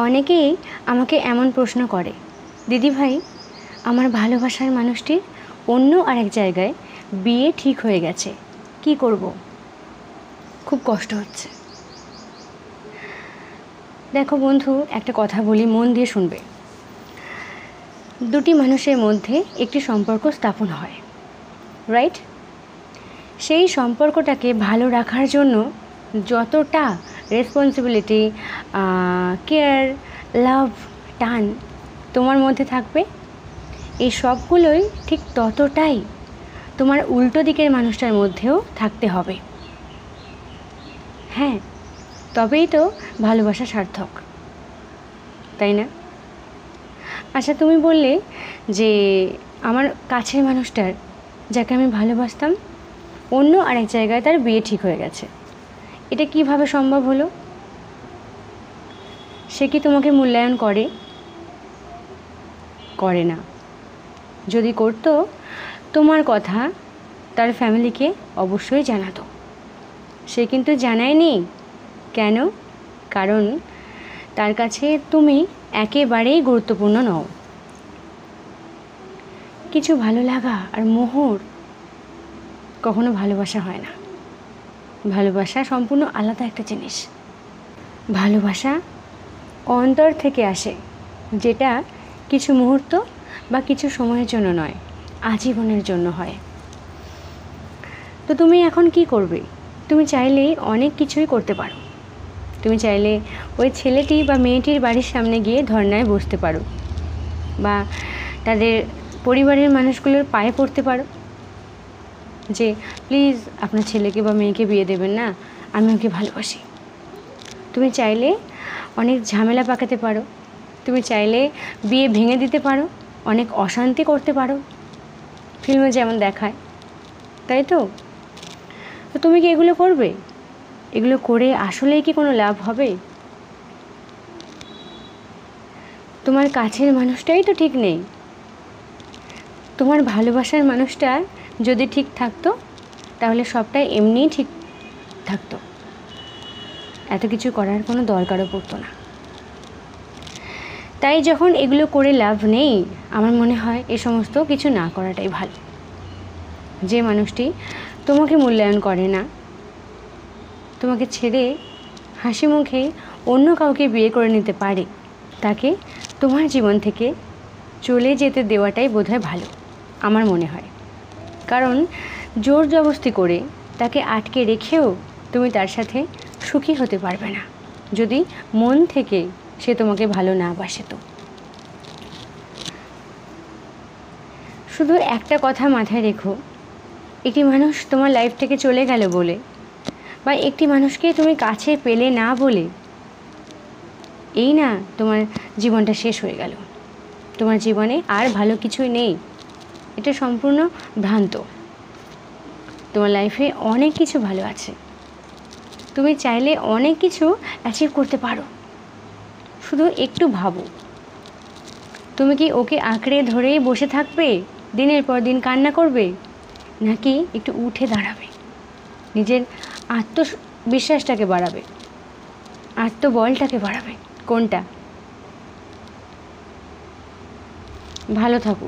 অনেকেই আমাকে এমন প্রশ্ন করে, দিদিভাই আমার ভালোবাসার মানুষটির অন্য আরেক জায়গায় বিয়ে ঠিক হয়ে গেছে, কি করব? খুব কষ্ট হচ্ছে। দেখো বন্ধু, একটা কথা বলি, মন দিয়ে শুনবে। দুটি মানুষের মধ্যে একটি সম্পর্ক স্থাপন হয়, রাইট? সেই সম্পর্কটাকে ভালো রাখার জন্য যতটা রেসপন্সিবিলিটি, কেয়ার, লাভ, টান তোমার মধ্যে থাকবে, এই সবগুলোই ঠিক ততটাই তোমার উল্টো দিকের মানুষটার মধ্যেও থাকতে হবে। হ্যাঁ, তবেই তো ভালোবাসা সার্থক, তাই না? আচ্ছা, তুমি বললে যে আমার কাছের মানুষটার, যাকে আমি ভালোবাসতাম, অন্য আরেক জায়গায় তার বিয়ে ঠিক হয়ে গেছে। এটা কিভাবে সম্ভব হলো? সে কি তোমাকে মূল্যায়ন করে? করে না। যদি করতো, তোমার কথা তার ফ্যামিলিকে অবশ্যই জানাতো। সে কিন্তু জানায়নি। কেন? কারণ তার কাছে তুমি একেবারেই গুরুত্বপূর্ণ নও। কিছু ভালো লাগা আর মোহর কখনো ভালোবাসা হয় না। ভালোবাসা সম্পূর্ণ আলাদা একটা জিনিস। ভালোবাসা অন্তর থেকে আসে, যেটা কিছু মুহূর্ত বা কিছু সময়ের জন্য নয়, আজীবনের জন্য হয়। তো তুমি এখন কি করবে? তুমি চাইলে অনেক কিছুই করতে পারো। তুমি চাইলে ওই ছেলেটি বা মেয়েটির বাড়ির সামনে গিয়ে ধর্নায় বসতে পারো, বা তাদের পরিবারের মানুষগুলোর পায়ে পড়তে পারো যে প্লিজ আপনার ছেলেকে বা মেয়েকে বিয়ে দেবেন না, আমি ওকে ভালোবাসি। তুমি চাইলে অনেক ঝামেলা পাকাতে পারো। তুমি চাইলে বিয়ে ভেঙে দিতে পারো, অনেক অশান্তি করতে পারো, ফিল্মে যেমন দেখায়, তাই তো? তো তুমি কি এগুলো করবে? এগুলো করে আসলেই কি কোনো লাভ হবে? তোমার কাছের মানুষটাই তো ঠিক নেই। তোমার ভালোবাসার মানুষটা যদি ঠিক থাকতো, তাহলে সবটাই এমনিই ঠিক থাকতো, এত কিছু করার কোনো দরকারও পড়তো না। তাই যখন এগুলো করে লাভ নেই, আমার মনে হয় এ সমস্ত কিছু না করাটাই ভালো। যে মানুষটি তোমাকে মূল্যায়ন করে না, তোমাকে ছেড়ে হাসি মুখেই অন্য কাউকে বিয়ে করে নিতে পারে, তাকে তোমার জীবন থেকে চলে যেতে দেওয়াটাই বোধহয় ভালো, আমার মনে হয়। কারণ জোর জবরদস্তি করে তাকে আটকে রেখেও তুমি তার সাথে সুখী হতে পারবে না, যদি মন থেকে সে তোমাকে ভালো না বাসে। তো শুধু একটা কথা মাথায় রেখো, একটি মানুষ তোমার লাইফ থেকে চলে গেল বলে, বা একটি মানুষকে তুমি কাছে পেলে না বলে, এই না তোমার জীবনটা শেষ হয়ে গেল, তোমার জীবনে আর ভালো কিছুই নেই। এটা সম্পূর্ণ ভ্রান্ত। তোমার লাইফে অনেক কিছু ভালো আছে। তুমি চাইলে অনেক কিছু অ্যাচিভ করতে পারো। শুধু একটু ভাবো, তুমি কি ওকে আঁকড়ে ধরেই বসে থাকবে, দিনের পর দিন কান্না করবে, নাকি একটু উঠে দাঁড়াবে, নিজের আত্মবিশ্বাসটাকে বাড়াবে, আত্মবলটাকে বাড়াবে? কোনটা? ভালো থাকো,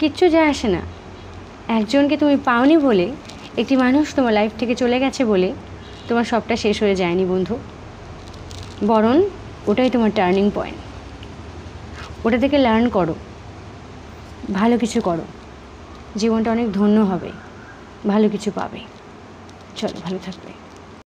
কিচ্ছু যায় আসে না। একজনকে তুমি পাওনি বলে, একটি মানুষ তোমার লাইফ থেকে চলে গেছে বলে তোমার সবটা শেষ হয়ে যায়নি বন্ধু, বরং ওটাই তোমার টার্নিং পয়েন্ট। ওটা থেকে লার্ন করো, ভালো কিছু করো, জীবনটা অনেক ধন্য হবে, ভালো কিছু পাবে। চলো, ভালো থাকবে।